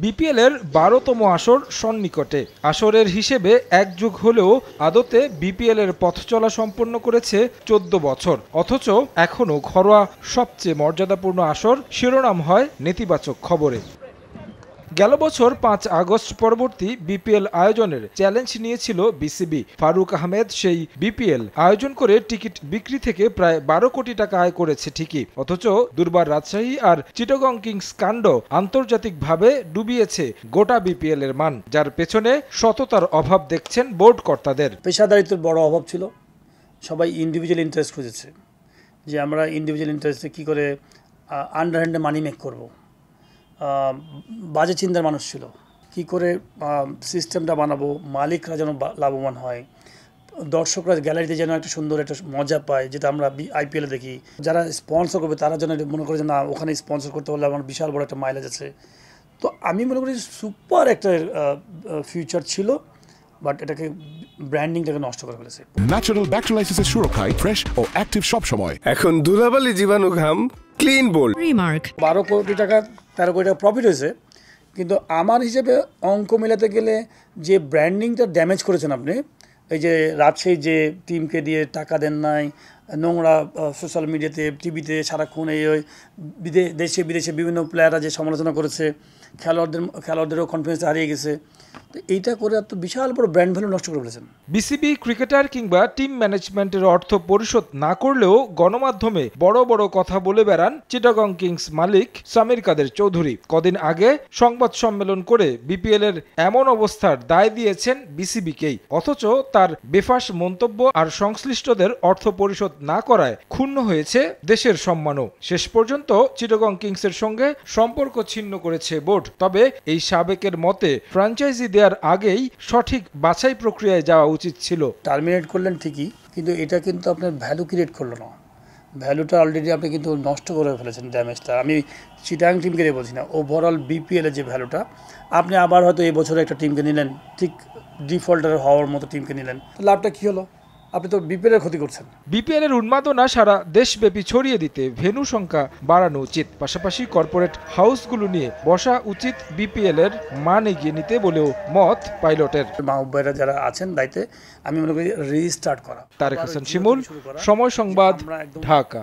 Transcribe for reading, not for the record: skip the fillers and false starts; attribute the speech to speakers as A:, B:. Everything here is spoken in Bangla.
A: বিপিএল এর ১২তম আসর সন্নিকটে। আসরের হিসেবে এক যুগ হলেও আদতে বিপিএল এর পথ চলা সম্পন্ন করেছে ১৪ বছর। অথচ এখনও ঘরোয়া সবচেয়ে মর্যাদাপূর্ণ আসর শিরোনাম হয় নেতিবাচক খবরে। গেল বছর ৫ আগস্ট পরবর্তী বিপিএল আয়োজনের চ্যালেঞ্জ নিয়েছিল বিসিবি। ফারুক আহমেদ সেই বিপিএল আয়োজন করে টিকিট বিক্রি থেকে প্রায় ১২ কোটি টাকা আয় করেছে ঠিকই, অথচ দুর্বার রাজশাহী আর চিটাগং কিংস কাণ্ড আন্তর্জাতিকভাবে ডুবিয়েছে গোটা বিপিএল এর মান, যার পেছনে সততার অভাব দেখছেন বোর্ড কর্তাদের।
B: পেশাদারিত্বের বড় অভাব ছিল। সবাই ইন্ডিভিজুয়াল ইন্টারেস্ট খুঁজেছে যে আমরা ইন্ডিভিজুয়াল ইন্টারেস্টে কী করে আন্ডারহ্যান্ডে মানি মেক করবো। বাজে চিন্তার মানুষ ছিল, কি করে সিস্টেমটা বানাবো, মালিকরা যেন লাভবান হয়, দর্শকরা গ্যালারিতে যেন একটা সুন্দর একটা মজা পায়, যেটা আমরা আইপিএলে দেখি। যারা স্পন্সর করবে তারা যেন মনে করে যে না, ওখানে স্পন্সর করতে পারলে আমার বিশাল বড় একটা মাইলেজ আছে। তো আমি মনে করি সুপার একটা ফিউচার ছিল, বাট এটাকে ব্র্যান্ডিংটাকে নষ্ট করে ফেলেছে।
C: ন্যাচারাল ব্যাকটেরিয়ালাইসিসের সুরক্ষায় ফ্রেশ ও অ্যাক্টিভ সব সময়।
D: এখন ধুলাবালি জীবাণু ঘাম ক্লিন বোল্ড
E: রিমার্ক।
B: ১২ কোটি টাকা ১৩ কোটি টাকা প্রফিট হয়েছে, কিন্তু আমার হিসেবে অঙ্ক মেলাতে গেলে যে ব্র্যান্ডিংটা ড্যামেজ করেছেন আপনি, এই যে রাজশাহী যে টিমকে দিয়ে টাকা দেন নাই, নোংরা সোশ্যাল মিডিয়াতে টিভিতে সারাক্ষণ এই ওই দেশে বিদেশে বিভিন্ন প্লেয়াররা যে সমালোচনা করেছে, খেলোয়াড়দেরও কনফিডেন্স হারিয়ে গেছে। তো এইটা করে এত বিশাল বড় ব্র্যান্ড ভ্যালু নষ্ট করে ফেলেছেন।
A: বিসিবি ক্রিকেটার কিংবা টিম ম্যানেজমেন্টের অর্থ পরিশোধ না করলেও গণমাধ্যমে বড় বড় কথা বলে বেড়ান চিটাগং কিংস মালিক সামির কাদের চৌধুরী। কদিন আগে সংবাদ সম্মেলন করে বিপিএল এর এমন অবস্থার দায় দিয়েছেন বিসিবিকেই, অথচ তার বেফাঁস মন্তব্য আর সংশ্লিষ্টদের অর্থ পরিশোধ না করায় ক্ষুণ্ণ হয়েছে দেশের সম্মানও। শেষ পর্যন্ত চিটাগং কিংসের সঙ্গে সম্পর্ক ছিন্ন করেছে বোর্ড। তবে এই সাবেকের মতে ফ্র্যাঞ্চাইজি দেওয়ার আগেই সঠিক বাছাই প্রক্রিয়ায় যাওয়া উচিত ছিল।
B: টার্মিনেট করলেন ঠিকই, কিন্তু এটা কিন্তু আপনার ভ্যালু ক্রিয়েট করলো না। ভ্যালুটা অলরেডি আপনি কিন্তু নষ্ট করে ফেলেছেন, ড্যামেজটা। আমি চিটাং টিমকে দিয়ে বলছি না, ওভারঅল বিপিএলের যে ভ্যালুটা, আপনি আবার হয়তো এই বছরে একটা টিমকে নিলেন, ঠিক ডিফল্টার হওয়ার মতো টিমকে নিলেন, লাভটা কী হলো? আপনি তো বিপিএল এর ক্ষতি করছেন।
A: বিপিএল এর উন্মাদনা সারা দেশব্যাপী ছড়িয়ে দিতে ভেন্যু সংখ্যা বাড়ানো উচিত, পাশাপাশি কর্পোরেট হাউসগুলো নিয়ে বসা উচিত বিপিএল এর মান এগিয়ে নিতে বলেও মত পাইলটের।
B: মাহবুব ভাইরা যারা আছেন দায়িত্বে, আমি মনে করি রিস্টার্ট করা।
A: তারেক হাসান শিমুল, সময় সংবাদ, ঢাকা।